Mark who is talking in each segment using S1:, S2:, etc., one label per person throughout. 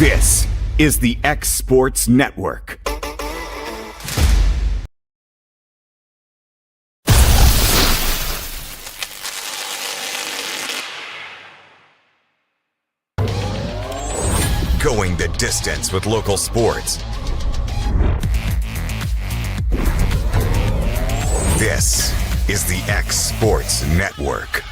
S1: This is the X Sports Network. Going the distance with local sports. This is the X Sports Network.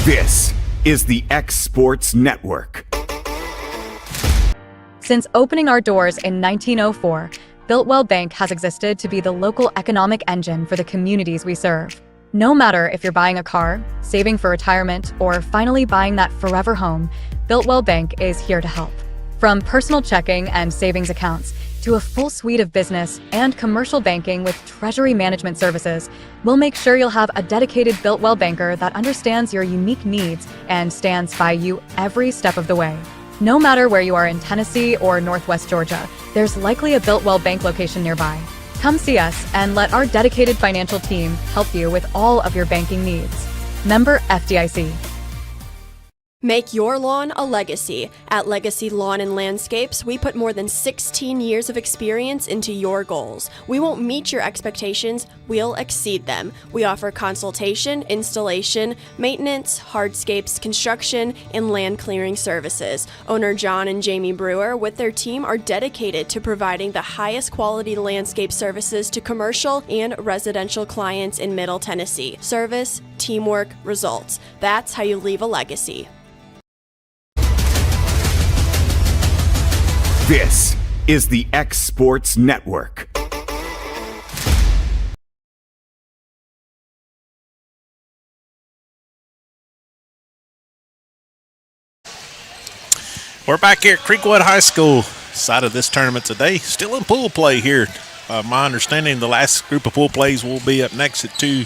S1: This is the X Sports Network.
S2: Since opening our doors in 1904, Builtwell Bank has existed to be the local economic engine for the communities we serve. No matter if you're buying a car, saving for retirement, or finally buying that forever home, Builtwell Bank is here to help. From personal checking and savings accounts to a full suite of business and commercial banking with treasury management services, we'll make sure you'll have a dedicated Builtwell banker that understands your unique needs and stands by you every step of the way. No matter where you are in Tennessee or Northwest Georgia, there's likely a Builtwell Bank location nearby. Come see us and let our dedicated financial team help you with all of your banking needs. Member FDIC.
S3: Make your lawn a legacy. At Legacy Lawn and Landscapes, we put more than 16 years of experience into your goals. We won't meet your expectations, we'll exceed them. We offer consultation, installation, maintenance, hardscapes, construction, and land clearing services. Owner John and Jamie Brewer with their team are dedicated to providing the highest quality landscape services to commercial and residential clients in Middle Tennessee. Service, teamwork, results. That's how you leave a legacy.
S1: This is the X Sports Network.
S4: We're back here at Creekwood High School side of this tournament today. Still in pool play here. My understanding, the last group of pool plays will be up next at 2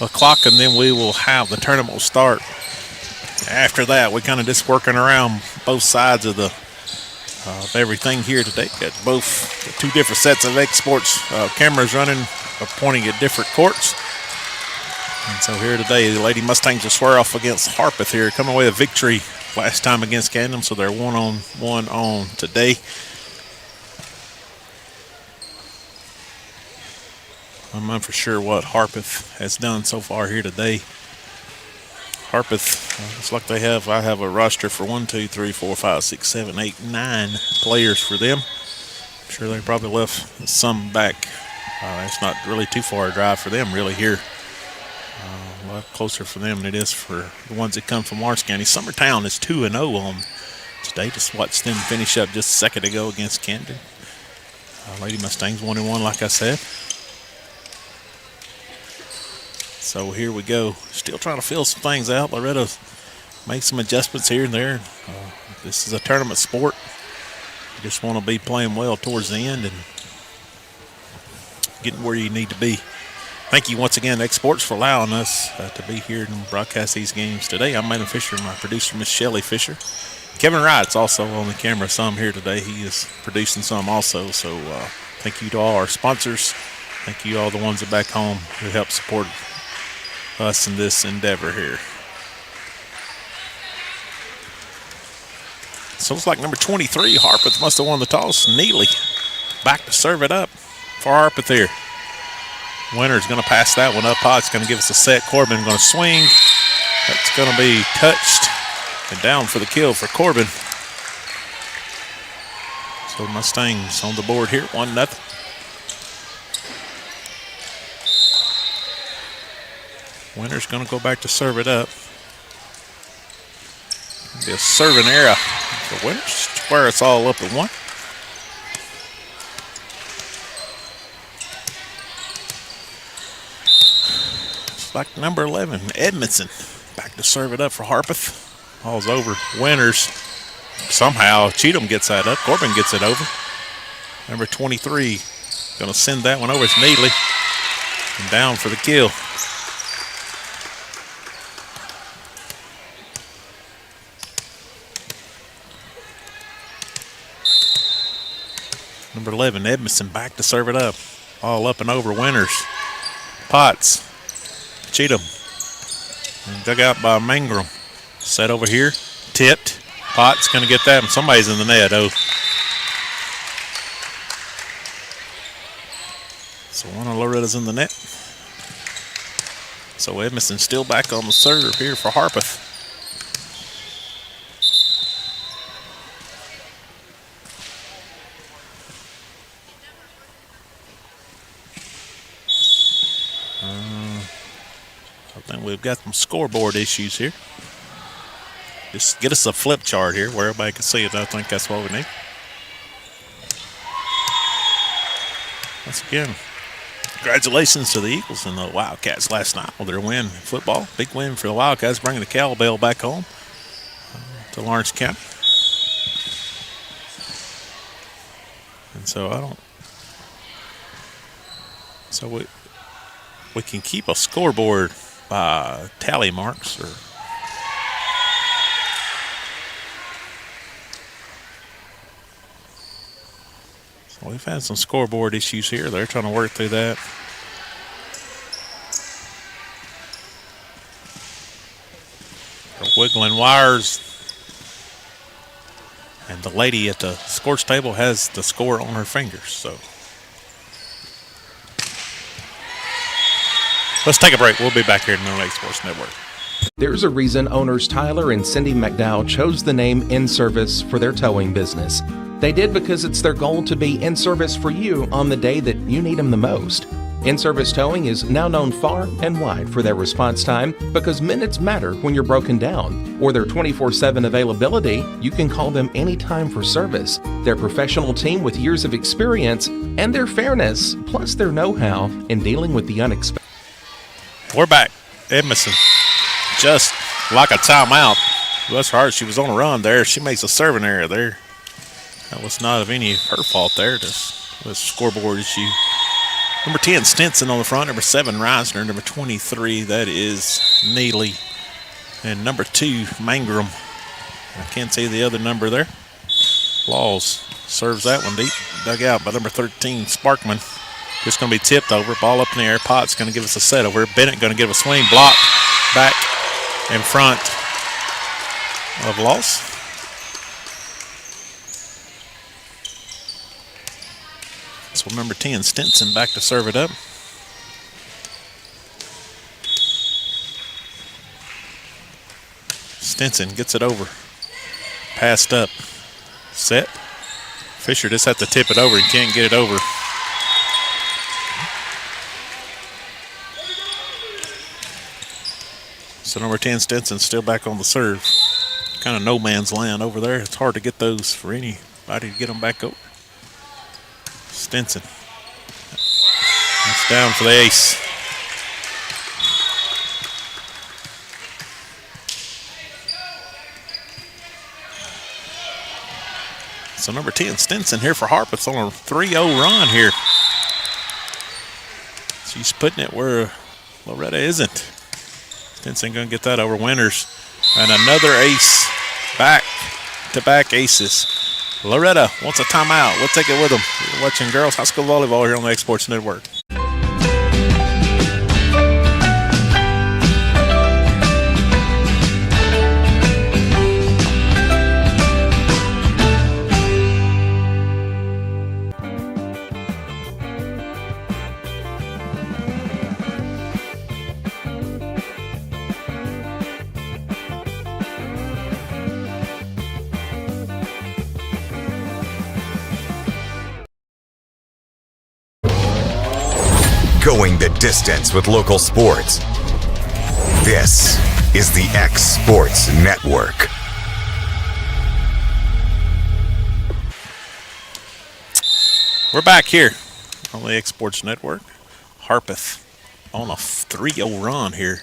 S4: o'clock, and then we will have the tournament will start. After that, we're kind of just working around both sides of everything here today. Got both two different sets of X Sports cameras running, pointing at different courts. And so here today, the Lady Mustangs will square off against Harpeth here, coming away with a victory last time against Camden, so they're 1-on-1 on today. I'm not for sure what Harpeth has done so far here today. Harpeth, looks like I have a roster for 9 players for them. I'm sure they probably left some back. It's not really too far a drive for them really here. A lot closer for them than it is for the ones that come from Lawrence County. Summertown is 2-0 on today. Just watched them finish up just a second ago against Camden. Lady Mustangs 1-1, like I said. So here we go. Still trying to fill some things out. Loretto made some adjustments here and there. This is a tournament sport. You just want to be playing well towards the end and getting where you need to be. Thank you once again, X Sports, for allowing us to be here and broadcast these games today. I'm Maynard Fisher, my producer, Miss Shelley Fisher. Kevin Wright's also on the camera some here today. He is producing some also. So thank you to all our sponsors. Thank you to all the ones that back home who help support us in this endeavor here. So it's like number 23, Harpeth must have won the toss. Neely back to serve it up for Harpeth here. Winter's going to pass that one up. Potts going to give us a set. Corbin going to swing. That's going to be touched and down for the kill for Corbin. So Mustangs on the board here, 1-0. Winter's going to go back to serve it up. Be a serving error for Winters. Square us all up at 1. It's like number 11, Edmondson. Back to serve it up for Harpeth. Ball's over. Winters. Somehow Cheatham gets that up. Corbin gets it over. Number 23 going to send that one over. It's Neely. And down for the kill. Number 11, Edmondson back to serve it up. All up and over. Winters. Potts. Cheatham. And dug out by Mangrum. Set over here. Tipped. Potts going to get that, and somebody's in the net. Oh. So one of Loretta's in the net. So Edmondson still back on the serve here for Harpeth. I think we've got some scoreboard issues here. Just get us a flip chart here where everybody can see it. I think that's what we need. Once again, congratulations to the Eagles and the Wildcats last night with their win in football. Big win for the Wildcats, bringing the cowbell back home to Lawrence County. And so we can keep a scoreboard by tally marks or so we've had some scoreboard issues here. They're trying to work through that. They're wiggling wires. And the lady at the scores table has the score on her fingers, so let's take a break. We'll be back here at the Lake Sports Network.
S5: There's a reason owners Tyler and Cindy McDowell chose the name In Service for their towing business. They did because it's their goal to be in service for you on the day that you need them the most. In-Service Towing is now known far and wide for their response time because minutes matter when you're broken down. Or their 24/7 availability, you can call them anytime for service. Their professional team with years of experience and their fairness, plus their know-how in dealing with the unexpected.
S4: We're back. Edmondson, just like a timeout. Bless her heart, she was on a run there. She makes a serving error there. That was not of any of her fault there. Just a scoreboard issue. Number 10, Stinson on the front. Number 7, Reisner. Number 23, that is Neely. And number 2, Mangrum. I can't see the other number there. Laws serves that one deep. Dug out by number 13, Sparkman. Just going to be tipped over. Ball up in the air. Potts going to give us a set over. Bennett going to give a swing. Block back in front of Loss. So number 10, Stinson, back to serve it up. Stinson gets it over. Passed up. Set. Fisher just has to tip it over. He can't get it over. So number 10, Stinson, still back on the serve. Kind of no man's land over there. It's hard to get those for anybody to get them back over. Stinson. That's down for the ace. So number 10, Stinson here for Harpeth on a 3-0 run here. She's putting it where Loretto isn't. Stinson going to get that over. Winters. And another ace. Back-to-back aces. Loretto wants a timeout. We'll take it with them. You're watching Girls High School Volleyball here on the Exports Network.
S1: Going the distance with local sports. This is the X Sports Network.
S4: We're back here on the X Sports Network. Harpeth on a 3-0 run here.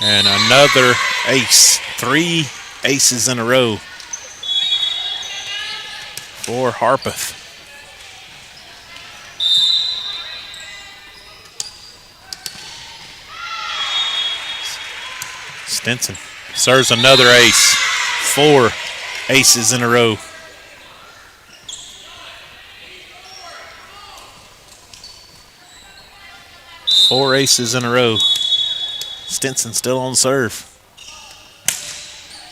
S4: And another ace. 3 aces in a row for Harpeth. Stinson serves another ace. 4 aces in a row. Four aces in a row. Stinson still on serve.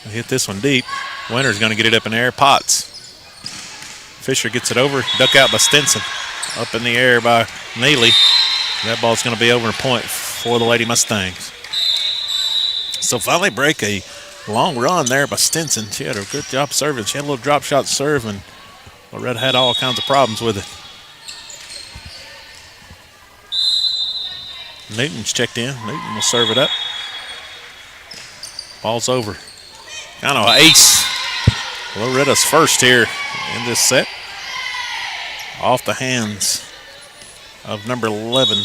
S4: Hit this one deep. Winter's going to get it up in the air. Potts. Fisher gets it over. Duck out by Stinson. Up in the air by Neely. That ball's going to be over a point for the Lady Mustangs. So finally break a long run there by Stinson. She had a good job serving. She had a little drop shot serve, and Loretto had all kinds of problems with it. Newton's checked in. Newton will serve it up. Ball's over. Kind of an ace. Loretta's first here in this set. Off the hands of number 11,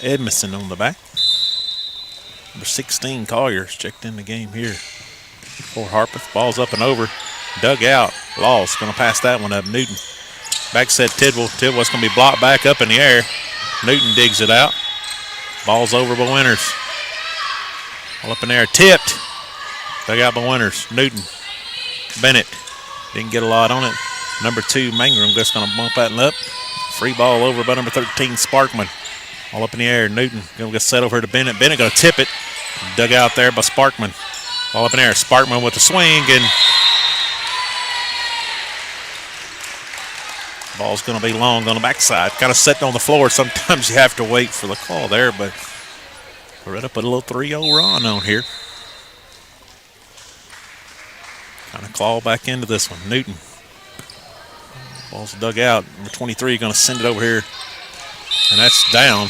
S4: Edmondson on the back. Number 16, Collier's checked in the game here for Harpeth. Ball's up and over. Dug out. Lost. Going to pass that one up. Newton. Back set Tidwell. Tidwell's going to be blocked back up in the air. Newton digs it out. Ball's over by Winters. All up in there. Tipped. Dug out by Winters. Newton. Bennett. Didn't get a lot on it. Number 2, Mangrum just going to bump that one up. Free ball over by number 13, Sparkman. All up in the air. Newton going to get set over to Bennett. Bennett going to tip it. Dug out there by Sparkman. All up in the air. Sparkman with the swing, and ball's going to be long on the backside. Kind of sitting on the floor. Sometimes you have to wait for the call there, but Loretto put a little 3-0 run on here. Kind of claw back into this one. Newton. Ball's dug out. Number 23 going to send it over here, and that's down.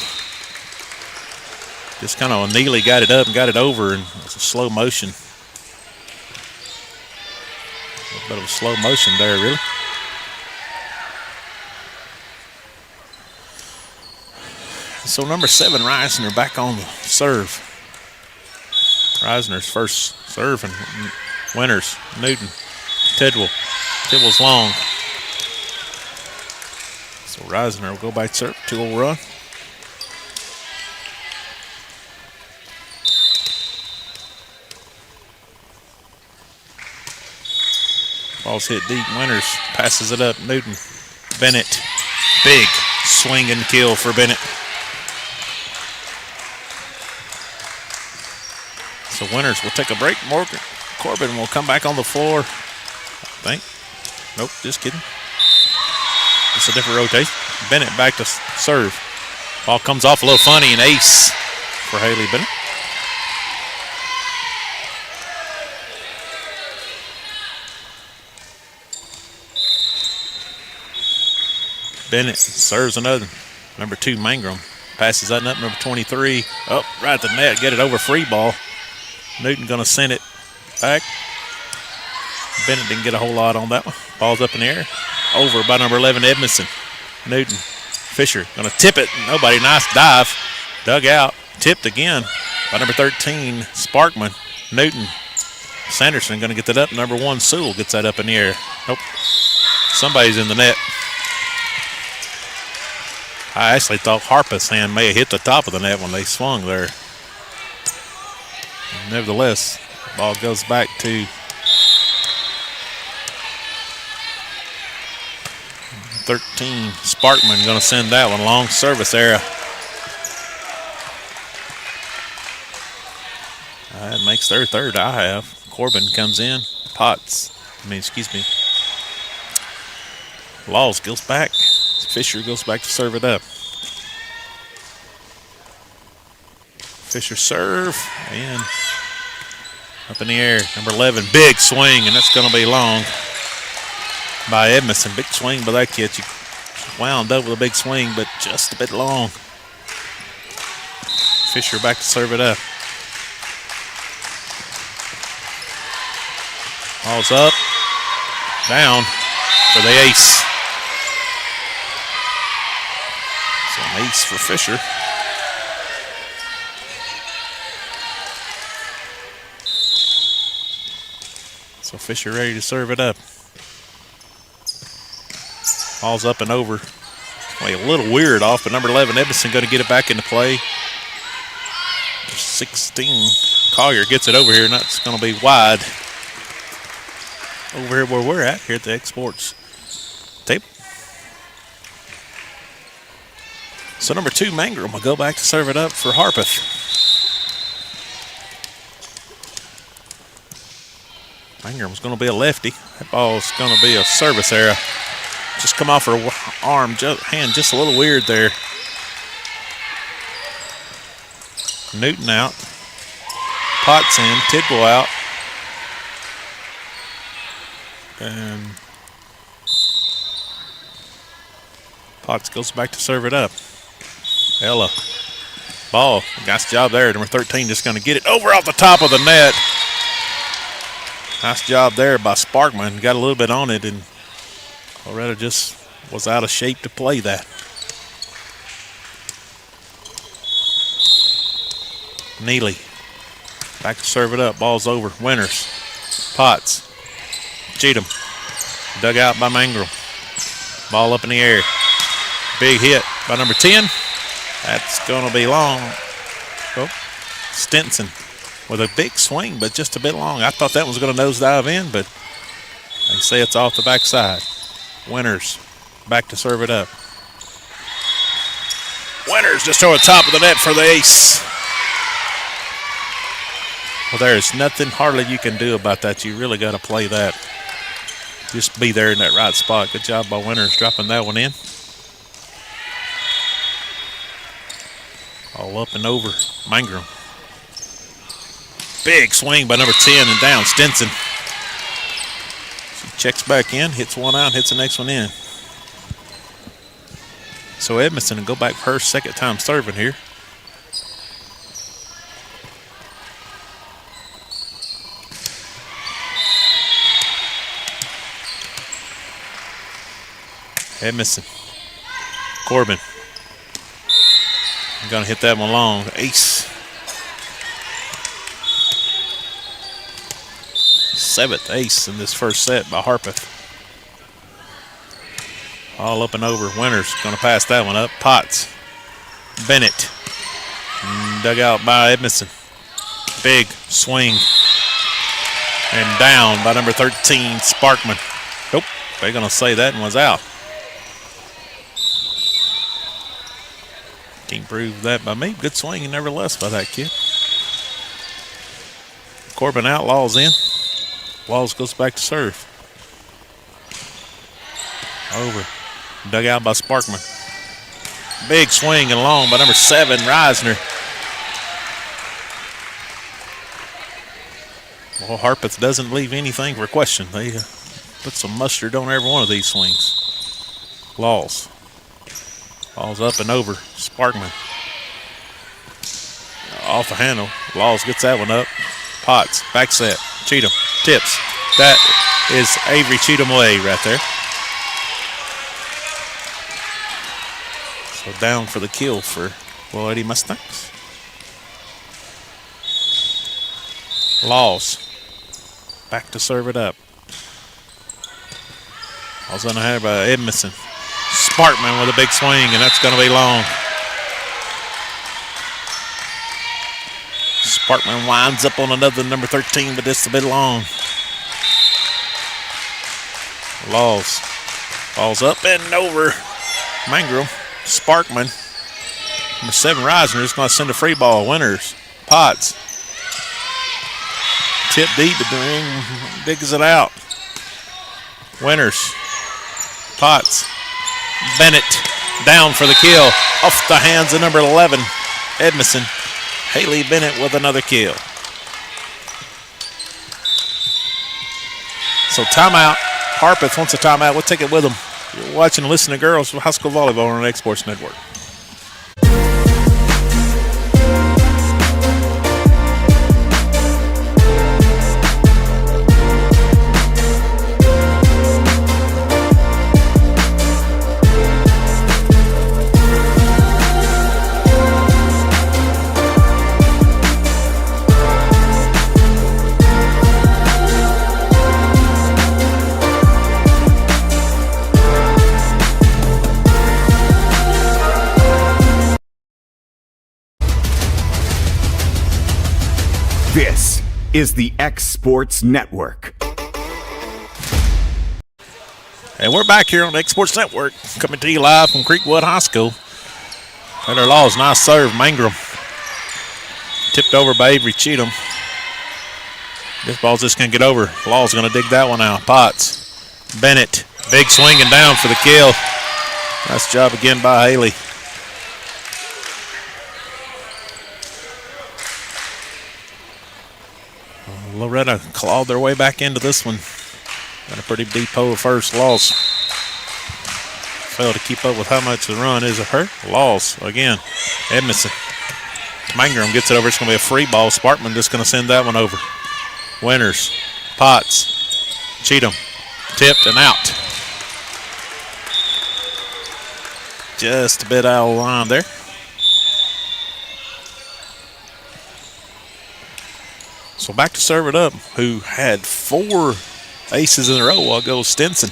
S4: Just kind of Neely got it up and got it over, and it's a slow motion. A little bit of a slow motion there, really. So number 7, Reisner, back on the serve. Reisner's first serve, and Winters, Newton, Tidwell. Tidwell's long. So Reisner will go back to serve, 2-0 run. Ball's hit deep. Winters passes it up. Newton. Bennett. Big Swing and kill for Bennett. So Winters will take a break. Morgan Corbin will come back on the floor. I think. Nope, just kidding. It's a different rotation. Bennett back to serve. Ball comes off a little funny, and ace for Haley Bennett. Bennett serves another. Number 2, Mangrum. Passes that up. Number 23. Up right at the net. Get it over free ball. Newton going to send it back. Bennett didn't get a whole lot on that one. Ball's up in the air. Over by number 11, Edmondson. Newton. Fisher going to tip it. Nobody. Nice dive. Dug out. Tipped again by number 13, Sparkman. Newton. Sanderson going to get that up. Number 1, Sewell gets that up in the air. Nope. Somebody's in the net. I actually thought Harpeth's hand may have hit the top of the net when they swung there. Nevertheless, the ball goes back to 13. Sparkman going to send that one. Long service error. That makes their third. I have. Corbin comes in. Laws goes back. Fisher goes back to serve it up. Fisher serve and up in the air. Number 11, big swing, and that's going to be long by Edmondson. Big swing by that kid. She wound up with a big swing, but just a bit long. Fisher back to serve it up. Ball's up, down for the ace. So an ace for Fisher. So Fisher ready to serve it up. Ball's up and over. A little weird off, but number 11, Edmondson, going to get it back into play. 16, Collier gets it over here, and that's going to be wide. Over here where we're at, here at the Exports tape. So number 2, Mangrum will go back to serve it up for Harpeth. Mangrum's going to be a lefty. That ball's going to be a service error. Just come off her hand just a little weird there. Newton out. Potts in. Tidwell out. And Potts goes back to serve it up. Ella. Ball. Nice job there. Number 13 just going to get it over off the top of the net. Nice job there by Sparkman. Got a little bit on it, and Loretto just was out of shape to play that. Neely. Back to serve it up. Ball's over. Winters. Potts. Cheatham. Dug out by Mangrum. Ball up in the air. Big hit by number 10. That's going to be long. Oh, Stinson with a big swing, but just a bit long. I thought that was going to nosedive in, but they say it's off the backside. Winters back to serve it up. Winters just over the top of the net for the ace. Well, there's nothing hardly you can do about that. You really got to play that. Just be there in that right spot. Good job by Winters dropping that one in. All up and over Mangrum. Big swing by number 10 and down Stinson. She checks back in, hits one out, hits the next one in. So Edmondson will go back for her second time serving here. Edmondson. Corbin. I'm going to hit that one long. Ace. 7th ace in this first set by Harpeth. All up and over. Winters going to pass that one up. Potts. Bennett. Dug out by Edmondson. Big swing. And down by number 13, Sparkman. Nope. They're going to say that one was out. Can't prove that by me. Good swing nevertheless by that kid. Corbin out, Laws in. Laws goes back to serve. Over. Dug out by Sparkman. Big swing and long by number 7, Reisner. Well, Harpeth doesn't leave anything for question. They put some mustard on every one of these swings. Laws. Laws up and over. Sparkman. Off the handle. Laws gets that one up. Potts. Back set. Cheatham. Tips. That is Avery Cheatham way right there. So down for the kill for Lady Mustangs. Laws. Back to serve it up. Laws on the hand by Edmondson. Sparkman with a big swing, and that's going to be long. Sparkman winds up on another number 13, but just a bit long. Laws. Balls up and over. Mangrum. Sparkman. Number 7, Reisner is going to send a free ball. Winters. Potts. Tip deep, but digs it out. Winters. Potts. Bennett down for the kill. Off the hands of number 11, Edmondson. Haley Bennett with another kill. So timeout. Harpeth wants a timeout. We'll take it with them. You're watching and listening to Girls High School Volleyball on the X Sports Network.
S1: This is the X Sports Network.
S4: And we're back here on the X Sports Network, coming to you live from Creekwood High School. Taylor Laws, nice serve, Mangrum. Tipped over by Avery Cheatham. This ball's just going to get over. Laws going to dig that one out. Potts. Bennett. Big swing and down for the kill. Nice job again by Haley. Loretto clawed their way back into this one. Got a pretty deep hole first. Laws failed to keep up with how much the run is of her. Laws again. Edmondson. Mangrum gets it over. It's going to be a free ball. Sparkman just going to send that one over. Winters. Potts. Cheatham. Tipped and out. Just a bit out of line there. So back to serve it up, who had 4 aces in a row while goes Stinson.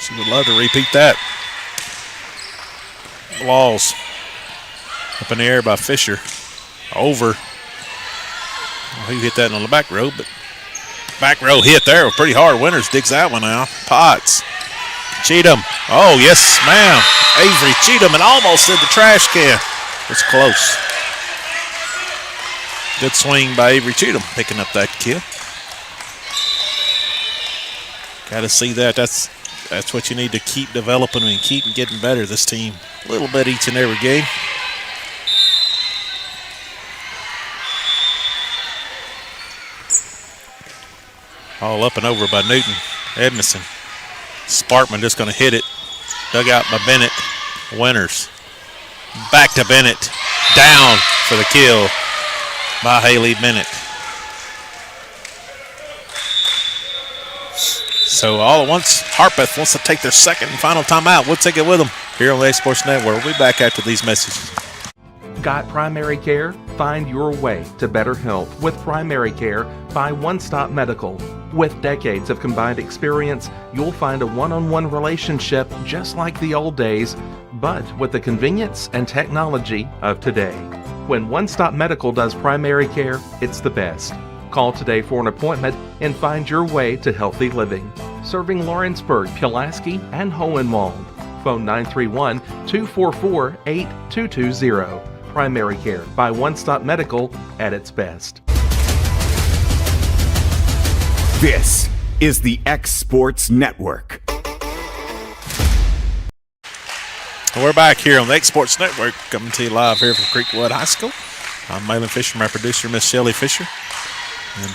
S4: She would love to repeat that. Laws up in the air by Fisher. Over. Well, he hit that on the back row, but back row hit there pretty hard. Winters digs that one out. Potts. Cheatham. Oh, yes, ma'am. Avery Cheatham, and almost did the trash can. It's close. Good swing by Avery Cheatham, picking up that kill. Got to see that. That's what you need to keep developing and keep getting better, this team. A little bit each and every game. All up and over by Newton. Edmondson. Sparkman just going to hit it. Dug out by Bennett. Winters. Back to Bennett. Down for the kill by Haley Bennett. So all at once, Harpeth wants to take their second and final timeout. We'll take it with them here on the X Sports Network. We'll be back after these messages.
S5: Got primary care? Find your way to better health with primary care by One Stop Medical. With decades of combined experience, you'll find a one-on-one relationship just like the old days, but with the convenience and technology of today. When One Stop Medical does primary care, it's the best. Call today for an appointment and find your way to healthy living. Serving Lawrenceburg, Pulaski, and Hohenwald. Phone 931-244-8220. Primary care by One Stop Medical at its best.
S1: This is the X Sports Network.
S4: We're back here on the X Sports Network, coming to you live here from Creekwood High School. I'm Malin Fisher, my producer, Miss Shelley Fisher. And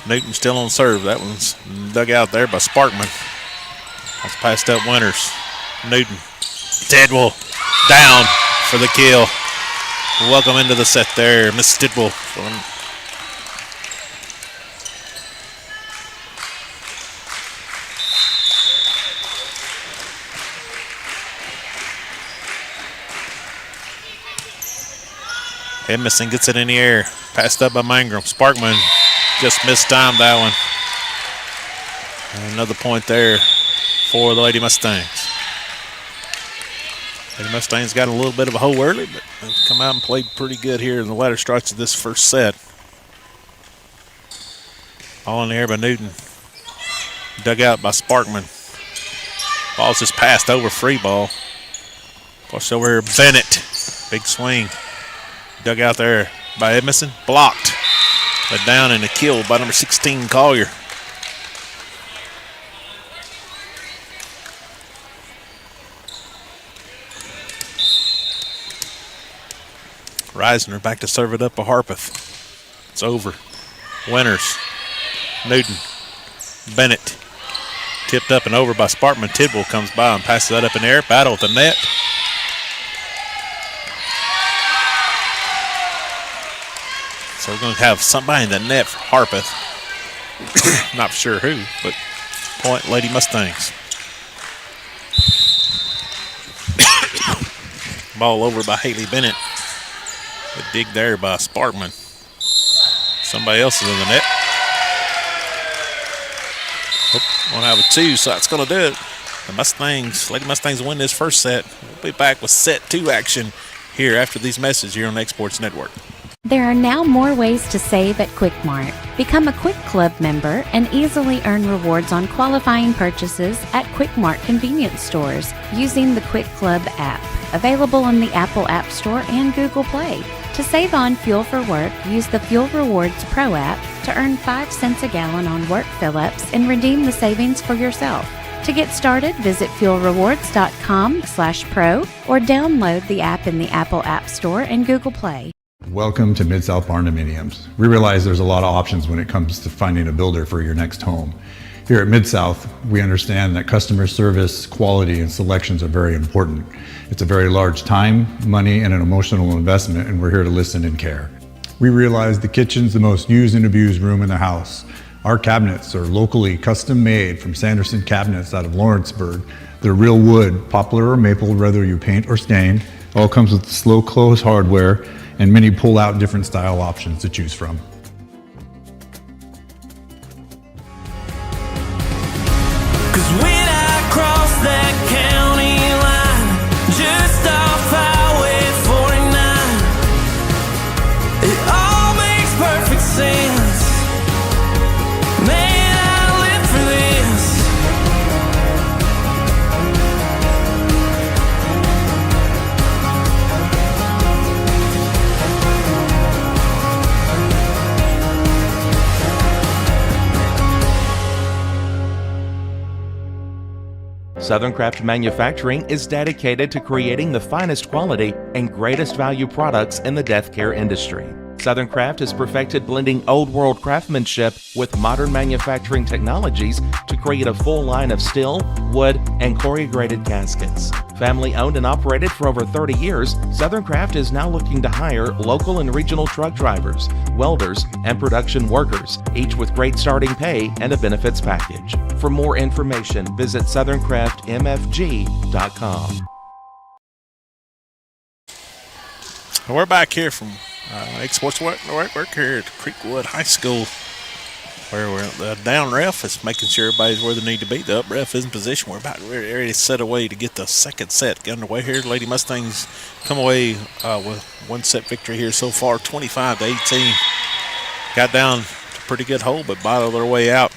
S4: Newton still on serve. That one's dug out there by Sparkman. That's passed up Winters. Newton. Tidwell down for the kill. Welcome into the set there, Miss Tidwell. Edmondson gets it in the air. Passed up by Mangrum. Sparkman just mistimed that one. And another point there for the Lady Mustangs. Lady Mustangs got a little bit of a hole early, but they've come out and played pretty good here in the latter stretch of this first set. All in the air by Newton. Dug out by Sparkman. Ball's just passed over, free ball. Pushed over here, Bennett. Big swing. Dug out there by Edmondson. Blocked. But down and a kill by number 16, Collier. Reisner back to serve it up a Harpeth. It's over. Winters. Newton. Bennett. Tipped up and over by Sparkman. Tidwell comes by and passes that up in the air. Battle with the net. So we're going to have somebody in the net for Harpeth. Not sure who, but point Lady Mustangs. Ball over by Haley Bennett. A dig there by Sparkman. Somebody else is in the net. We'll have a 2, so that's going to do it. The Mustangs, Lady Mustangs win this first set. We'll be back with set 2 action here after these messages here on X Sports Network.
S6: There are now more ways to save at Quick Mart. Become a Quick Club member and easily earn rewards on qualifying purchases at Quick Mart convenience stores using the Quick Club app, available on the Apple App Store and Google Play. To save on fuel for work, use the Fuel Rewards Pro app to earn 5 cents a gallon on work fill-ups and redeem the savings for yourself. To get started, visit fuelrewards.com/pro or download the app in the Apple App Store and Google Play.
S7: Welcome to Mid-South Barndominiums. We realize there's a lot of options when it comes to finding a builder for your next home. Here at Mid-South, we understand that customer service, quality, and selections are very important. It's a very large time, money, and an emotional investment, and we're here to listen and care. We realize the kitchen's the most used and abused room in the house. Our cabinets are locally custom made from Sanderson Cabinets out of Lawrenceburg. They're real wood, poplar or maple, whether you paint or stain. All comes with slow close hardware and many pull-out different style options to choose from.
S8: Cause when I cross that county line, just off Highway 49, it all makes perfect sense. Man, I live for this.
S5: Southern Craft Manufacturing is dedicated to creating the finest quality and greatest value products in the death care industry. Southern Craft has perfected blending old world craftsmanship with modern manufacturing technologies to create a full line of steel, wood, and corrugated caskets. Family owned and operated for over 30 years, Southern Craft is now looking to hire local and regional truck drivers, welders, and production workers, each with great starting pay and a benefits package. For more information, visit southerncraftmfg.com.
S4: We're back here from X Sports Network here at Creekwood High School, where the down ref is making sure everybody's where they need to be. The up ref is in position. We're ready to set away to get the second set underway here. Lady Mustangs come away with one set victory here so far, 25-18. Got down to a pretty good hole, but battled their way out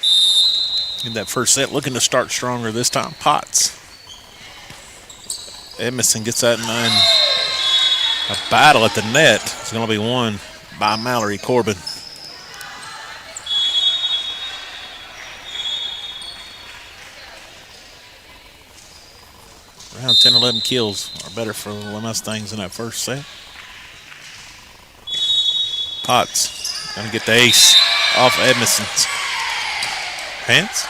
S4: in that first set. Looking to start stronger this time. Potts Edmondson gets that in. A battle at the net is going to be won by Mallory Corbin. Around 10 or 11 kills are better for the Mustangs in that first set. Potts going to get the ace off Edmondson's hands.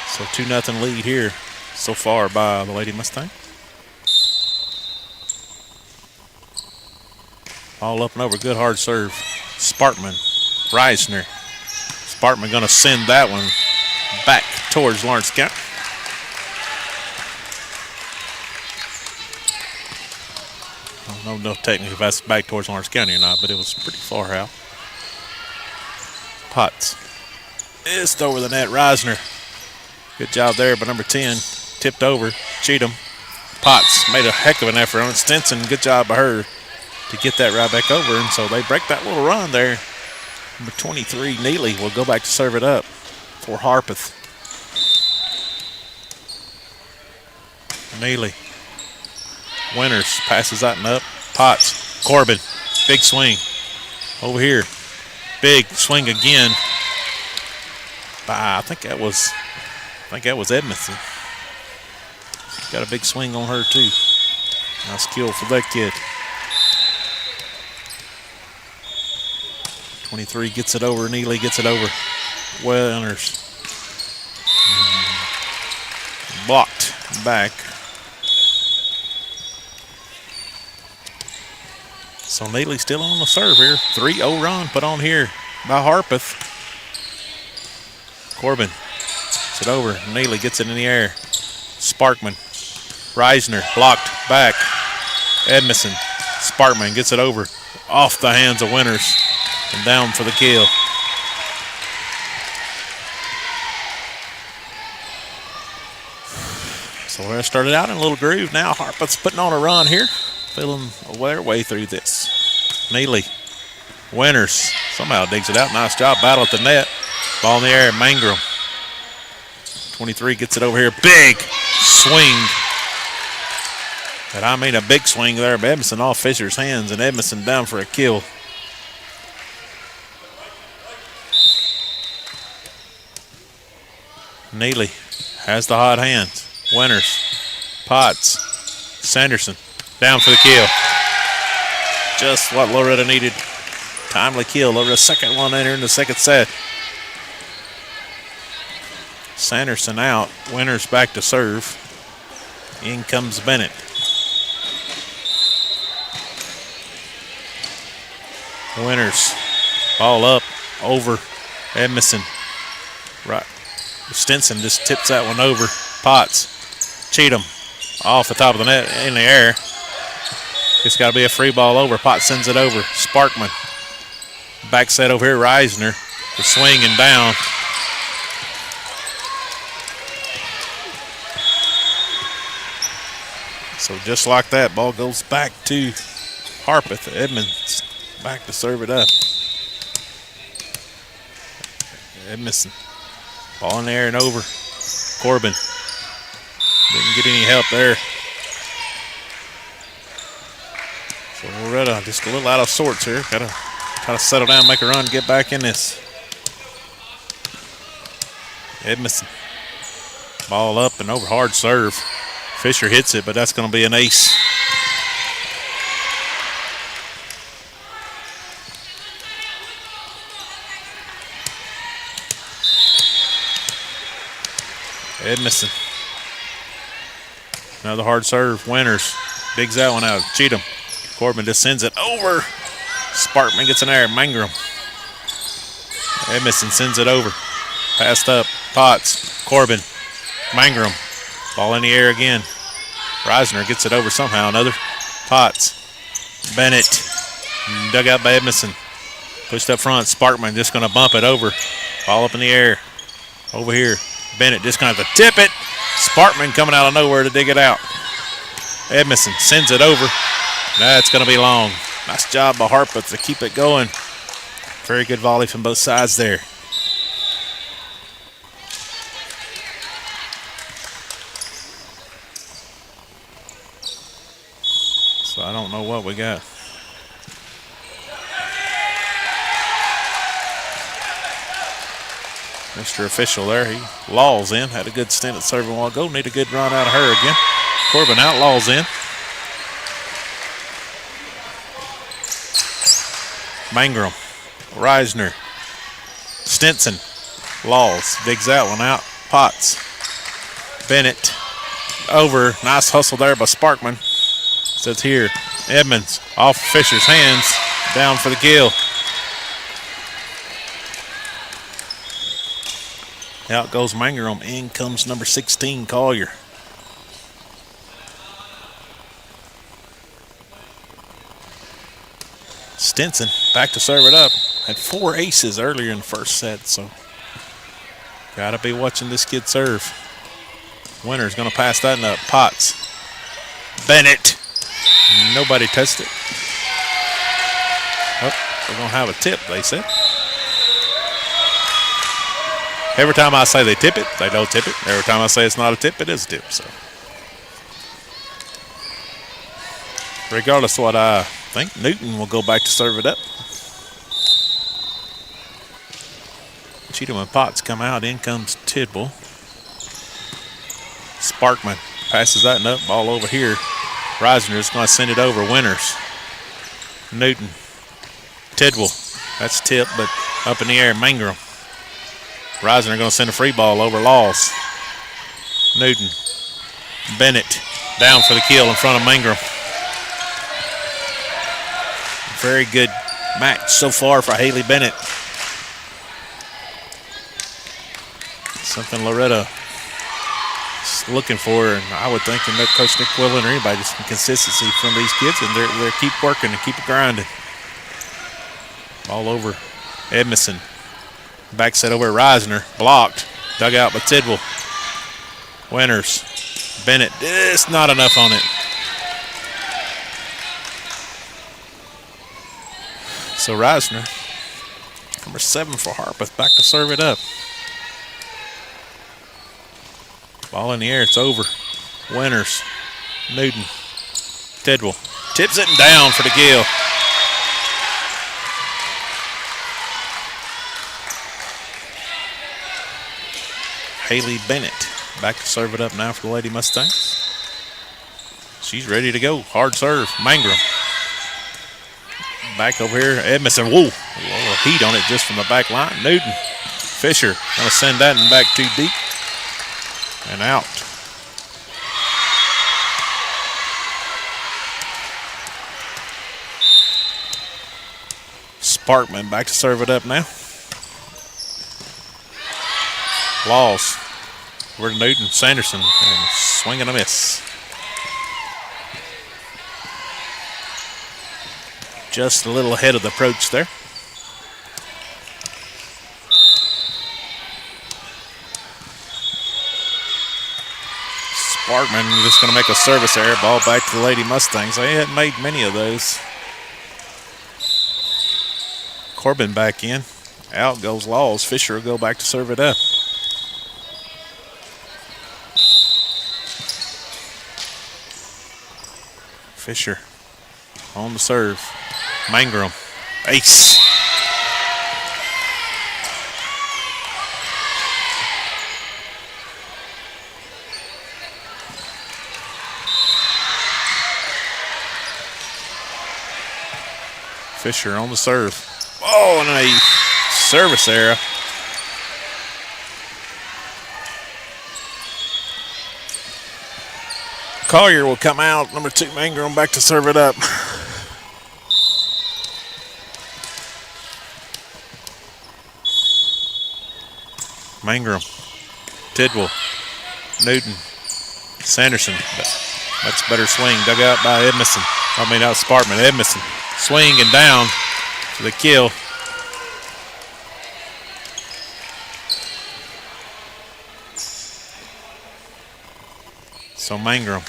S4: So 2-0 lead here so far by the Lady Mustang. All up and over, good hard serve. Sparkman, Reisner. Sparkman going to send that one back towards Lawrence County. I don't know technically if that's back towards Lawrence County or not, but it was pretty far out. Potts. It's over the net. Reisner. Good job there by number 10. Tipped over. Cheatham. Potts made a heck of an effort on it. Stinson, good job by her to get that right back over. And so they break that little run there. Number 23, Neely, will go back to serve it up for Harpeth. Neely. Winters passes that one up. Potts. Corbin. Big swing. Over here. Big swing again. I think that was Edmondson. Got a big swing on her too. Nice kill for that kid. 23 gets it over. Neely gets it over. Winters. Blocked back. So Neely still on the serve here. 3-0 run put on here by Harpeth. Corbin gets it over. Neely gets it in the air. Sparkman. Reisner blocked back. Edmondson. Sparkman gets it over. Off the hands of Winters. And down for the kill. So they started out in a little groove. Now Harpeth's putting on a run here. Feeling their way through this. Neely. Winters somehow digs it out. Nice job. Battle at the net. Ball in the air. Mangrum. 23 gets it over here. Big swing. And I mean a big swing there of Edmondson off Fisher's hands, and Edmondson down for a kill. Neely has the hot hands. Winters. Potts. Sanderson. Down for the kill. Just what Loretto needed. Timely kill. Loretto second one in here in the second set. Sanderson out. Winters back to serve. In comes Bennett. Winters. Ball up. Over. Edmondson. Right. Stinson just tips that one over. Potts. Cheatham. Off the top of the net in the air. It's got to be a free ball over. Potts sends it over. Sparkman. Back set over here. Reisner. The swing and down. So just like that, ball goes back to Harpeth. Edmonds back to serve it up. Edmondson. Ball in the air and over. Corbin. Didn't get any help there. So Loretto just a little out of sorts here. Gotta try to settle down, make a run, get back in this. Edmondson. Ball up and over. Hard serve. Fisher hits it, but that's going to be an ace. Edmondson. Another hard serve. Winters digs that one out. Cheatham. Corbin just sends it over. Sparkman gets in there. Mangrum. Edmondson sends it over. Passed up. Potts. Corbin. Mangrum. Ball in the air again. Reisner gets it over somehow. Another. Potts. Bennett. Dug out by Edmondson. Pushed up front. Sparkman just going to bump it over. Ball up in the air. Over here. Bennett just going to have to tip it. Sparkman coming out of nowhere to dig it out. Edmondson sends it over. That's going to be long. Nice job by Harpeth to keep it going. Very good volley from both sides there. we got? Mr. Official there, he laws in. Had a good stint at serving a while ago. Need a good run out of her again. Corbin outlaws in. Mangrum, Reisner, Stinson, Laws, digs that one out. Potts, Bennett, over. Nice hustle there by Sparkman. Says here, Edmonds off Fisher's hands, down for the kill. Out goes Mangrum. In comes number 16, Collier. Stinson back to serve it up. Had 4 aces earlier in the first set, so gotta be watching this kid serve. Winner's gonna pass that one up. Potts. Bennett. Nobody touched it. Oh, we're gonna have a tip, they said. Every time I say they tip it, they don't tip it. Every time I say it's not a tip, it is a tip. So, regardless of what I think, Newton will go back to serve it up. Cheatham and Potts come out. In comes Tidwell. Sparkman passes that one up. Ball over here. Reisner is going to send it over. Winters. Newton. Tidwell. That's tip, but up in the air. Mangrum. Reisner going to send a free ball over Laws. Newton. Bennett down for the kill in front of Mangrum. Very good match so far for Haley Bennett. Something Loretto is looking for, and I would think, and Coach Nick Quillen or anybody, just some consistency from these kids, and they're keep working and keep it grinding. All over Edmondson. Back set over Reisner. Blocked. Dug out by Tidwell. Winters. Bennett. It's not enough on it. So Reisner, number 7 for Harpeth, back to serve it up. Ball in the air. It's over. Winters. Newton. Tidwell. Tips it and down for the kill. Haley Bennett back to serve it up now for the Lady Mustangs. She's ready to go. Hard serve. Mangrum. Back over here. Edmondson. Whoa. A little heat on it just from the back line. Newton. Fisher going to send that one back too deep. And out. Sparkman back to serve it up now. Laws. Over to Newton. Sanderson. And swing and a miss. Just a little ahead of the approach there. Sparkman just going to make a service error. Ball back to the Lady Mustangs. They hadn't made many of those. Corbin back in. Out goes Laws. Fisher will go back to serve it up. Fisher on the serve. Mangrum. Ace. Fisher on the serve. Oh, and a service error. Collier will come out. Number 2, Mangrum back to serve it up. Mangrum. Tidwell. Newton. Sanderson. That's better swing. Dug out by Edmondson. I mean, out Sparkman. Edmondson. Swing and down for the kill. So Mangrum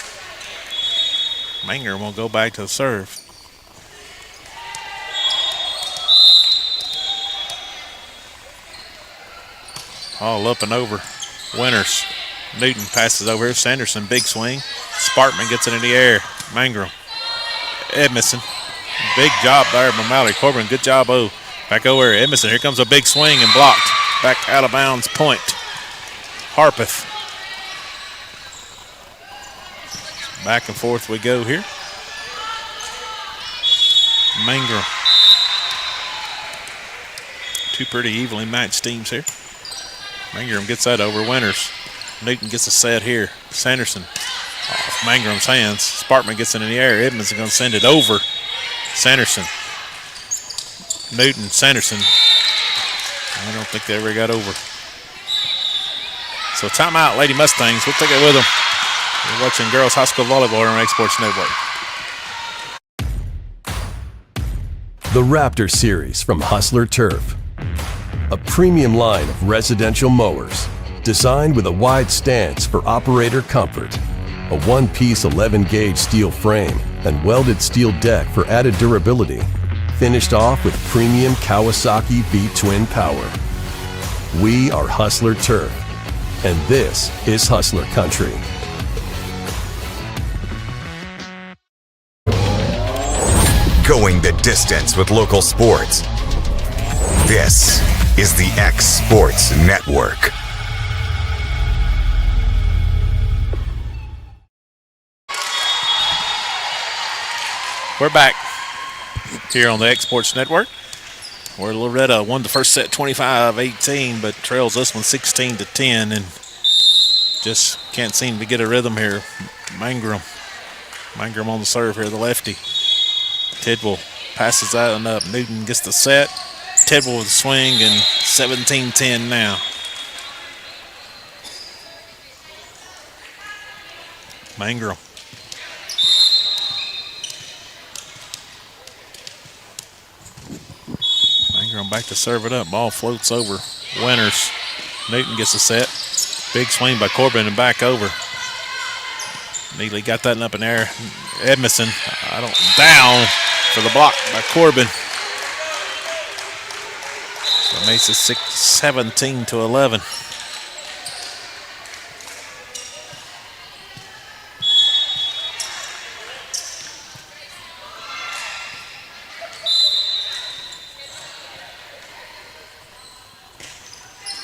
S4: will go back to the serve. All up and over. Winters. Newton passes over here. Sanderson, big swing. Sparkman gets it in the air. Mangrum. Edmondson. Big job there by Mallory Corbin. Good job, back over Edmondson. Here comes a big swing and blocked. Back out of bounds, point. Harpeth. Back and forth we go here. Mangrum. Two pretty evenly matched teams here. Mangrum gets that over. Winters. Newton gets a set here. Sanderson off Mangrum's hands. Sparkman gets it in the air. Edmonds is going to send it over. Sanderson. Newton, Sanderson. I don't think they ever got over. So timeout, Lady Mustangs. We'll take it with them. You're watching Girls High School Volleyball on Sports Network.
S9: The Raptor Series from Hustler Turf. A premium line of residential mowers designed with a wide stance for operator comfort. A one-piece 11-gauge steel frame and welded steel deck for added durability. Finished off with premium Kawasaki V-twin power. We are Hustler Turf, and this is Hustler Country.
S1: Going the distance with local sports. This is the X Sports Network.
S4: We're back here on the X Sports Network, where Loretto won the first set 25-18, but trails this one 16-10, and just can't seem to get a rhythm here. Mangrum on the serve here, the lefty. Tidwell passes that one up. Newton gets the set. Tidwell with a swing, and 17-10 now. Mangrum. Mangrum back to serve it up. Ball floats over. Winters. Newton gets a set. Big swing by Corbin and back over. Neely got that up in there. Edmondson, down for the block by Corbin. So it makes it 17-11.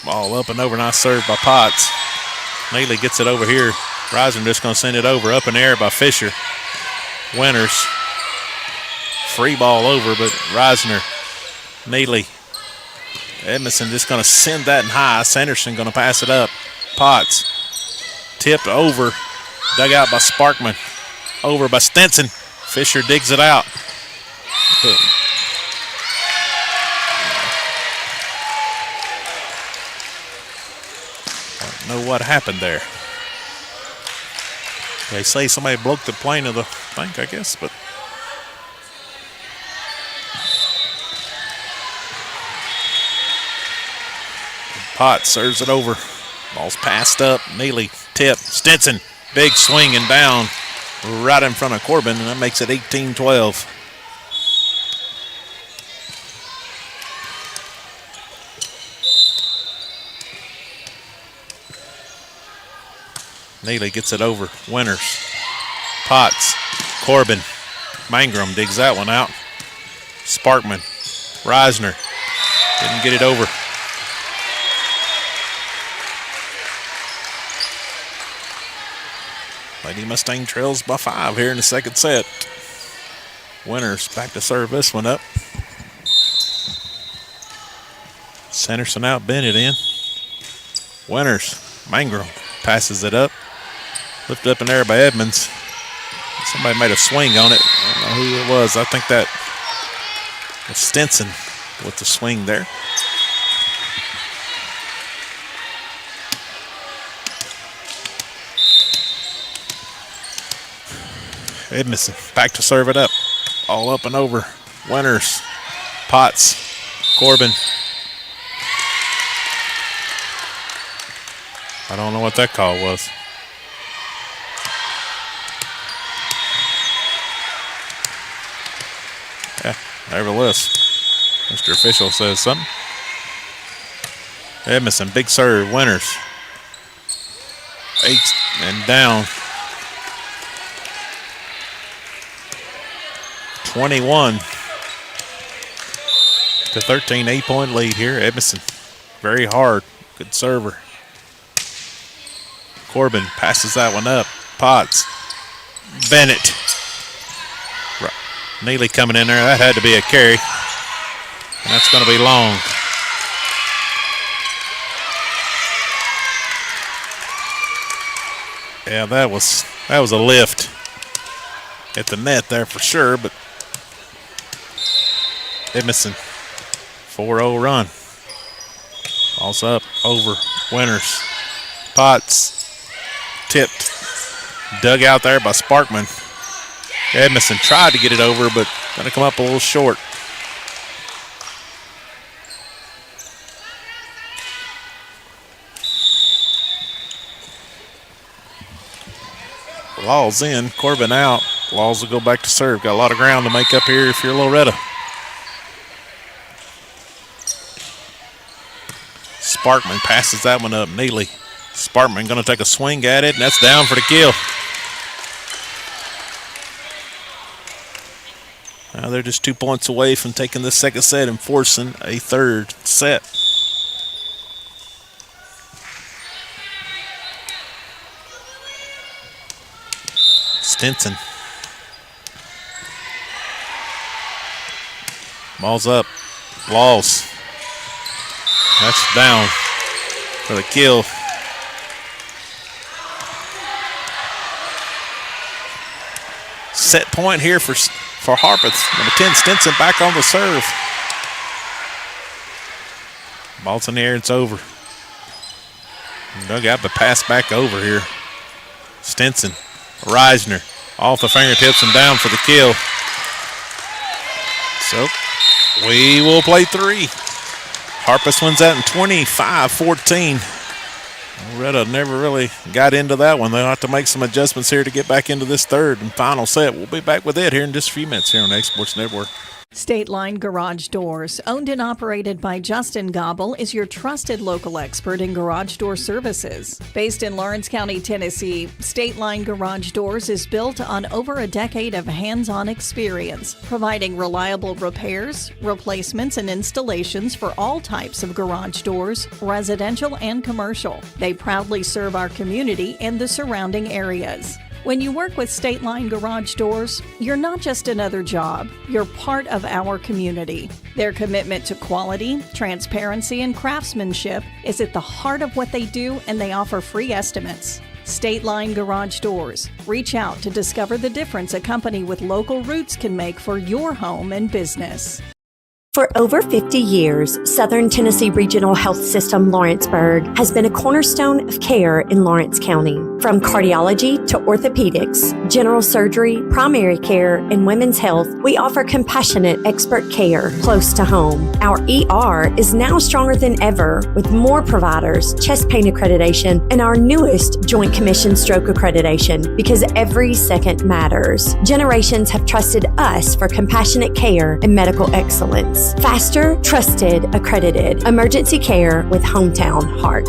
S4: Ball up and over, nice serve by Potts. Neely gets it over here. Rising just going to send it over, up in the air by Fisher. Winters. Free ball over, but Reisner. Neely. Edmondson just going to send that in high. Sanderson going to pass it up. Potts. Tipped over. Dug out by Sparkman. Over by Stinson. Fisher digs it out. Don't know what happened there. They say somebody broke the plane of the thing, I guess, but Potts serves it over. Ball's passed up. Neely, tip. Stinson, big swing and down right in front of Corbin, and that makes it 18-12. Neely gets it over. Winters. Potts. Corbin. Mangrum digs that one out. Sparkman. Reisner. Didn't get it over. Lady Mustang trails by 5 here in the second set. Winters back to serve this one up. Sanderson out, Bennett in. Winters. Mangrum passes it up. Lifted up in there by Edmonds. Somebody made a swing on it. I don't know who it was. I think that was Stinson with the swing there. Edmondson back to serve it up. All up and over. Winters. Potts. Corbin. I don't know what that call was. Yeah, nevertheless, Mr. Official says something. Edmondson, big serve. Winters. 8 and down. 21 to 13, 8-point lead here. Edmondson, very hard, good server. Corbin passes that one up. Potts, Bennett. Neely coming in there. That had to be a carry. And that's going to be long. Yeah, that was a lift at the net there for sure, but Edmondson, 4-0 run. Ball's up, over, Winters. Potts, tipped, dug out there by Sparkman. Edmondson tried to get it over, but going to come up a little short. Law's in, Corbin out. Laws will go back to serve. Got a lot of ground to make up here if you're Loretto. Sparkman passes that one up. Neely. Sparkman going to take a swing at it, and that's down for the kill. Now they're just 2 points away from taking the second set and forcing a third set. Stinson. Ball's up. Laws. That's down for the kill. Set point here for Harpeth. Number 10, Stinson back on the serve. Ball's in the air, it's over. Dug out the pass back over here. Stinson. Reisner off the fingertips and down for the kill. So we will play three. Harpeth wins that in 25-14. Loretto never really got into that one. They'll have to make some adjustments here to get back into this third and final set. We'll be back with it here in just a few minutes here on X Sports Network.
S10: State Line Garage Doors, owned and operated by Justin Gobble, is your trusted local expert in garage door services. Based in Lawrence County, Tennessee, State Line Garage Doors is built on over a decade of hands-on experience, providing reliable repairs, replacements, and installations for all types of garage doors, residential and commercial. They proudly serve our community and the surrounding areas. When you work with State Line Garage Doors, you're not just another job, you're part of our community. Their commitment to quality, transparency, and craftsmanship is at the heart of what they do, and they offer free estimates. State Line Garage Doors. Reach out to discover the difference a company with local roots can make for your home and business.
S11: For over 50 years, Southern Tennessee Regional Health System Lawrenceburg has been a cornerstone of care in Lawrence County. From cardiology to orthopedics, general surgery, primary care, and women's health, we offer compassionate expert care close to home. Our ER is now stronger than ever with more providers, chest pain accreditation, and our newest Joint Commission stroke accreditation because every second matters. Generations have trusted us for compassionate care and medical excellence. Faster, trusted, accredited. Emergency care with hometown heart.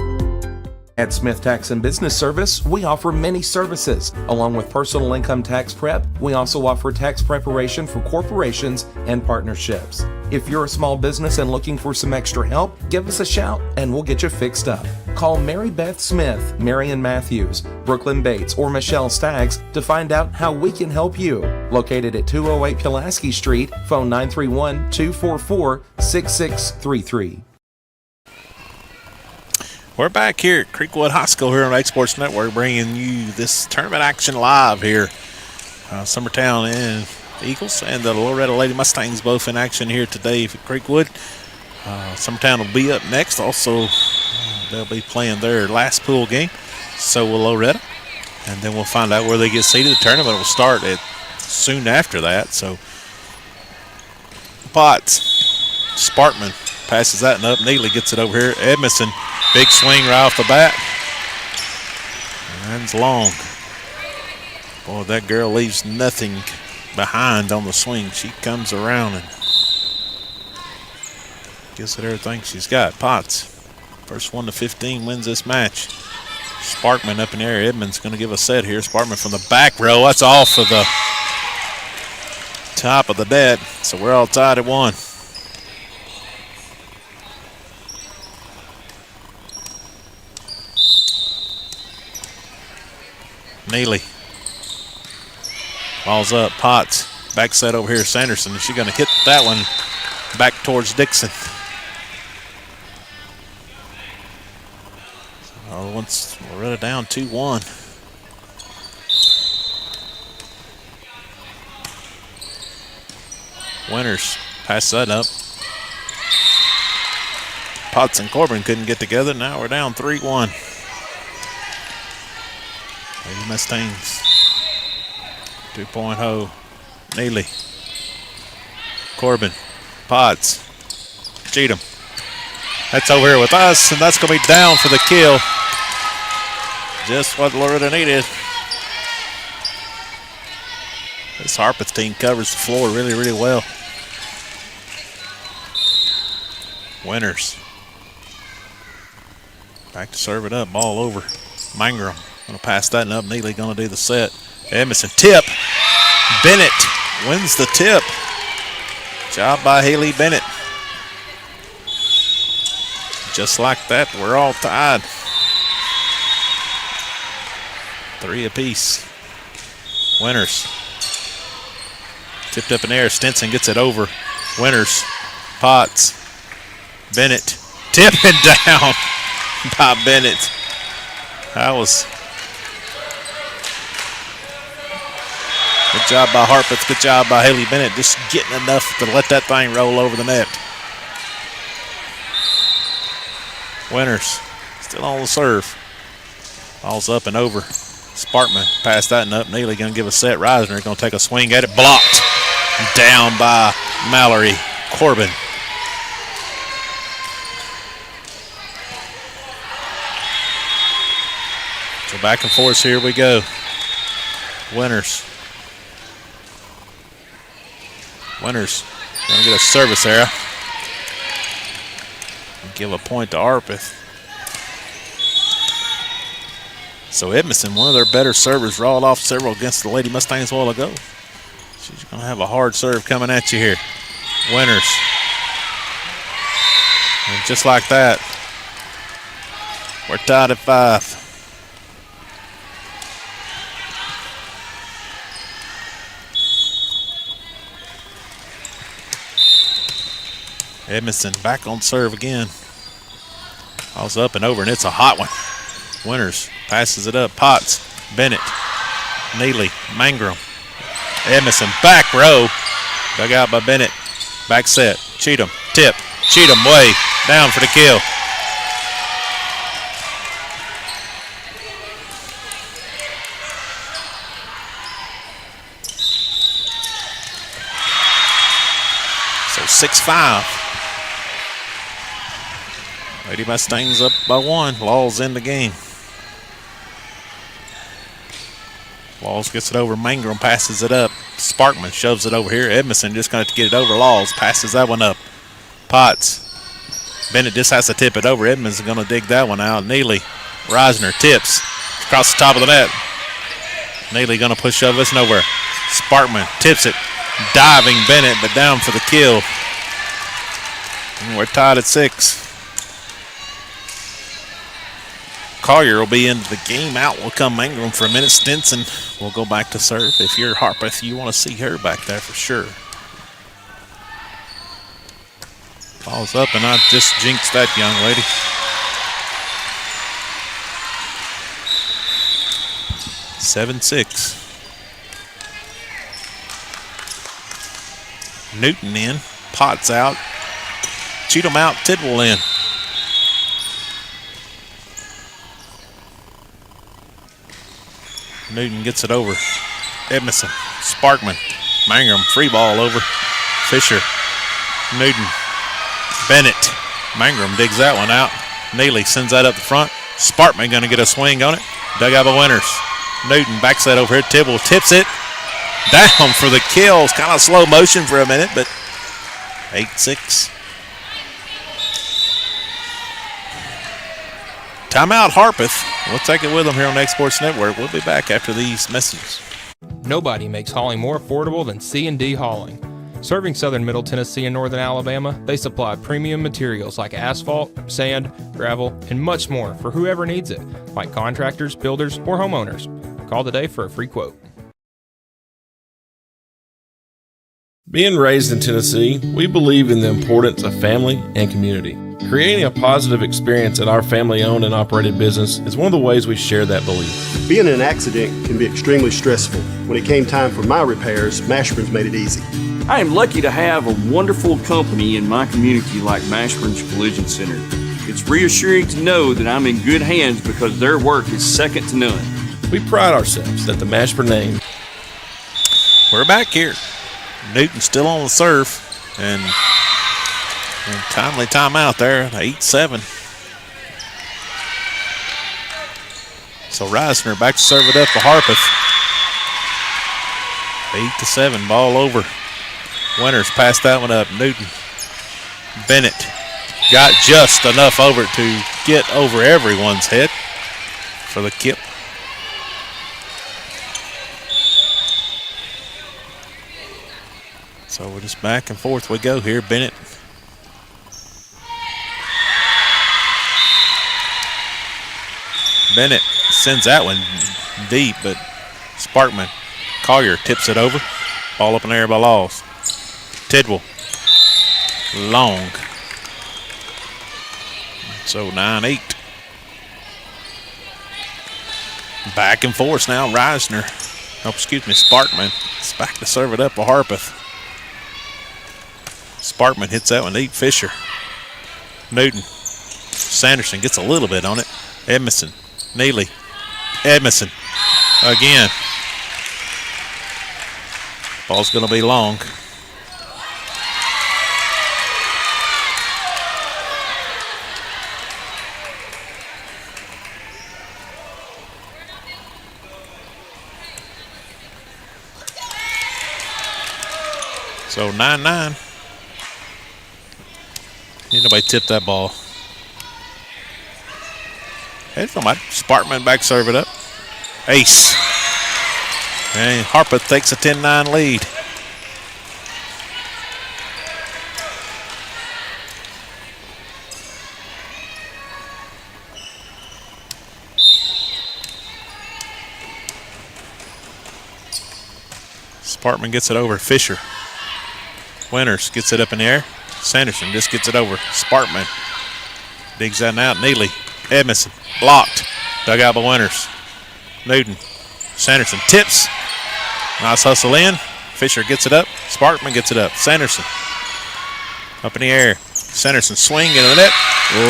S5: At Smith Tax and Business Service, we offer many services. Along with personal income tax prep, we also offer tax preparation for corporations and partnerships. If you're a small business and looking for some extra help, give us a shout and we'll get you fixed up. Call Mary Beth Smith, Marion Matthews, Brooklyn Bates, or Michelle Staggs to find out how we can help you. Located at 208 Pulaski Street, phone 931-244-6633.
S4: We're back here at Creekwood High School here on X Sports Network, bringing you this tournament action live here. Summertown and Eagles and the Loretto Lady Mustangs both in action here today at Creekwood. Summertown will be up next. Also, they'll be playing their last pool game. So will Loretto. And then we'll find out where they get seated. The tournament will start soon after that. So, Potts, Sparkman passes that one up. Neely gets it over here. Edmondson, big swing right off the bat. And it's long. Boy, that girl leaves nothing behind on the swing. She comes around and gives it everything she's got. Potts, first 1 to 15, wins this match. Sparkman up in the air. Edmonds going to give a set here. Sparkman from the back row. That's off of the top of the net, so we're all tied at 1. Neely. Ball's up. Potts. Back set over here. Sanderson. She's going to hit that one back towards Dixon. Once Loretto down 2-1. Winters pass that up. Potts and Corbin couldn't get together. Now we're down 3-1. Lady Mustangs. 2-point hoe. Neely. Corbin. Potts. Cheatham. That's over here with us, and that's going to be down for the kill. Just what Loretto needed. This Harpeth team covers the floor really, really well. Winters. Back to serve it up. Ball over. Mangrum going to pass that up. Neely going to do the set. Edmondson tip. Bennett wins the tip. Job by Haley Bennett. Just like that, we're all tied. 3 apiece. Winters. Tipped up in the air. Stinson gets it over. Winters. Potts. Bennett. Tipping down by Bennett. That was good job by Harpeth. Good job by Haley Bennett. Just getting enough to let that thing roll over the net. Winters still on the serve. Ball's up and over. Sparkman passed that and up. Neely going to give a set. Reisner going to take a swing at it. Blocked. Down by Mallory. Corbin. So back and forth, here we go. Winters. Winters going to get a service error. Give a point to Harpeth. So Edmondson, one of their better servers, rawled off several against the Lady Mustangs a while ago. She's going to have a hard serve coming at you here. Winters. And just like that, we're tied at 5. Edmondson back on serve again. Ball's up and over, and it's a hot one. Winters passes it up. Potts, Bennett, Neely, Mangrum, Edmondson, back row. Dug out by Bennett. Back set. Cheatham, tip. Cheatham way down for the kill. So 6-5. Lady Mustangs up by 1. Laws in the game. Laws gets it over. Mangrum passes it up. Sparkman shoves it over here. Edmondson just going to get it over. Laws passes that one up. Potts. Bennett just has to tip it over. Edmonds going to dig that one out. Neely. Reisner tips across the top of the net. Neely going to push over. It's nowhere. Sparkman tips it. Diving Bennett, but down for the kill. And we're tied at 6. Collier will be into the game. Out will come Mangrum for a minute. Stinson will go back to serve. If you're Harpeth, you want to see her back there for sure. Ball's up, and I just jinxed that young lady. (7-6). Newton in. Potts out. Cheatham out. Tidwell in. Newton gets it over. Edmondson. Sparkman. Mangrum. Free ball over. Fisher. Newton. Bennett. Mangrum digs that one out. Neely sends that up the front. Sparkman going to get a swing on it. Dug out by Winters. Newton backs that over here. Tidwell tips it. Down for the kill. It's kind of slow motion for a minute, but 8-6. Timeout Harpeth. We'll take it with them here on X Sports Network. We'll be back after these messages.
S12: Nobody makes hauling more affordable than C&D Hauling. Serving southern Middle Tennessee and northern Alabama, they supply premium materials like asphalt, sand, gravel, and much more for whoever needs it, like contractors, builders, or homeowners. Call today for a free quote.
S13: Being raised in Tennessee, we believe in the importance of family and community. Creating a positive experience at our family-owned and operated business is one of the ways we share that belief.
S14: Being in an accident can be extremely stressful. When it came time for my repairs, Mashburn's made it easy.
S15: I am lucky to have a wonderful company in my community like Mashburn's Collision Center. It's reassuring to know that I'm in good hands because their work is second to none.
S13: We pride ourselves that the Mashburn name.
S4: We're back here. Newton still on the serve, and timely timeout there, 8-7. So Reisner back to serve it up for Harpeth. 8-7, ball over. Winters passed that one up. Newton. Bennett got just enough over it to get over everyone's head for the kip. So we're just back and forth we go here. Bennett. Bennett sends that one deep, but Sparkman. Collier tips it over. Ball up in the air by Laws. Tidwell. Long. So 9-8. Back and forth now. Reisner. Oh, excuse me, Sparkman. It's back to serve it up for Harpeth. Sparkman hits that one deep. Fisher. Newton. Sanderson gets a little bit on it. Edmondson. Neely. Edmondson. Again. Ball's going to be long. So 9-9. Ain't nobody tipped that ball. Head from Sparkman back serve it up. Ace. And Harpeth takes a 10-9 lead. Sparkman gets it over. Fisher. Winters gets it up in the air. Sanderson just gets it over. Sparkman digs that out. Neely. Edmondson. Blocked. Dug out by Winters. Newton. Sanderson tips. Nice hustle in. Fisher gets it up. Sparkman gets it up. Sanderson. Up in the air. Sanderson swing into the net.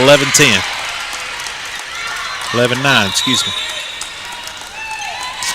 S4: 11-10. 11-9, excuse me.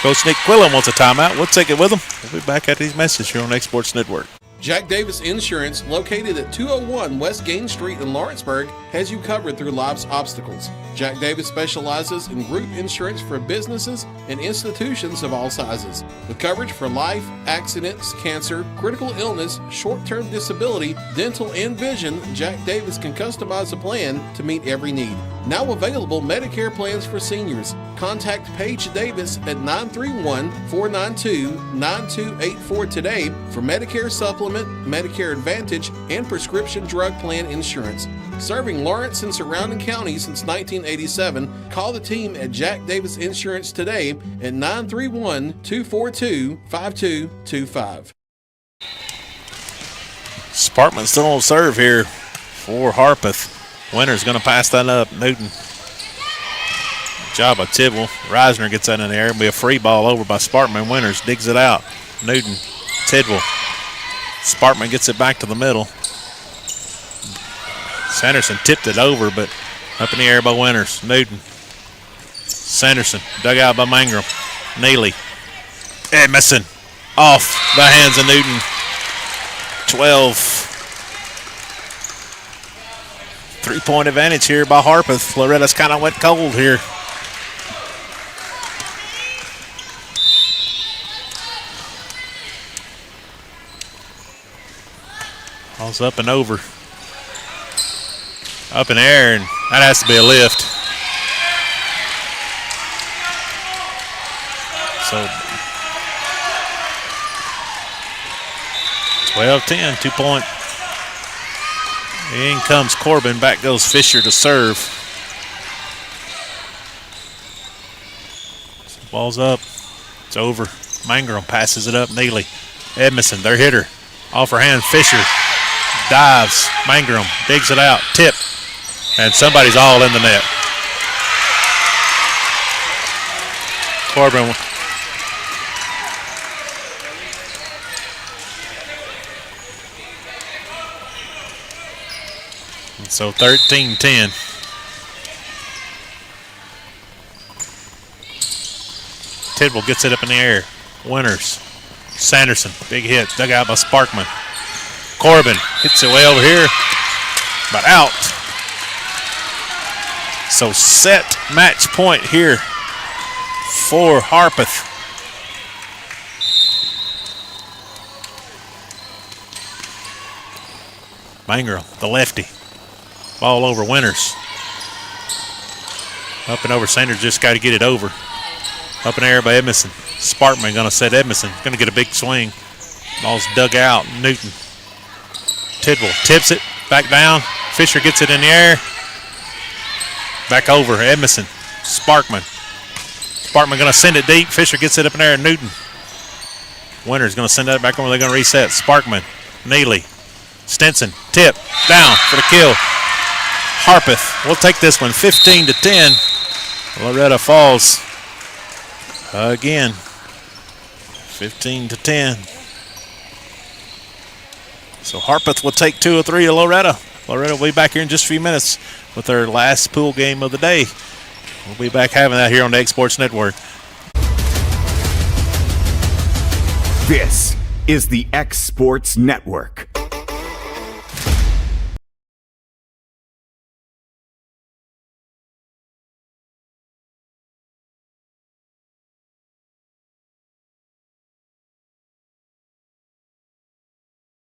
S4: Coach Nick Quillen wants a timeout. We'll take it with him. We'll be back after these messages here on X Sports Network.
S5: Jack Davis Insurance, located at 201 West Gain Street in Lawrenceburg, has you covered through life's obstacles. Jack Davis specializes in group insurance for businesses and institutions of all sizes. With coverage for life, accidents, cancer, critical illness, short-term disability, dental, and vision, Jack Davis can customize a plan to meet every need. Now available Medicare plans for seniors. Contact Paige Davis at 931-492-9284 today for Medicare Supplement, Medicare Advantage, and prescription drug plan insurance. Serving Lawrence and surrounding counties since 1987, call the team at Jack Davis Insurance today at 931-242-5225.
S4: Sparkman still on serve here for Harpeth. Winter's going to pass that up. Newton. Good job by Tidwell. Reisner gets that in the air. It'll be a free ball over by Sparkman. Winters digs it out. Newton. Tidwell. Sparkman gets it back to the middle. Sanderson tipped it over, but up in the air by Winters. Newton. Sanderson. Dug out by Mangrum. Neely. Edmondson. Off the hands of Newton. 12. 3-point advantage here by Harpeth. Loretta's kind of went cold here. Ball's up and over. Up in the air, and that has to be a lift. So 12-10, 2-point. In comes Corbin. Back goes Fisher to serve. Ball's up. It's over. Mangrum passes it up. Neely. Edmondson, their hitter. Off her hand. Fisher dives. Mangrum digs it out. Tip. And somebody's all in the net. Corbin. So 13-10. Tidwell gets it up in the air. Winters. Sanderson, big hit, dug out by Sparkman. Corbin hits it way over here, but out. So set match point here for Harpeth. Mangrum, the lefty. Ball over Winters. Up and over. Sanders just got to get it over. Up in the air by Edmondson. Sparkman going to set Edmondson. Going to get a big swing. Ball's dug out. Newton. Tidwell tips it. Back down. Fisher gets it in the air. Back over. Edmondson. Sparkman. Sparkman going to send it deep. Fisher gets it up in the air. Newton. Winters going to send that back over. They're going to reset. Sparkman. Neely. Stinson. Tip. Down for the kill. Harpeth will take this one 15-10. Loretto falls again. 15-10. So Harpeth will take 2 of 3 to Loretto. Loretto will be back here in just a few minutes with their last pool game of the day. We'll be back having that here on the Egg Sports Network.
S1: This is the X Sports Network.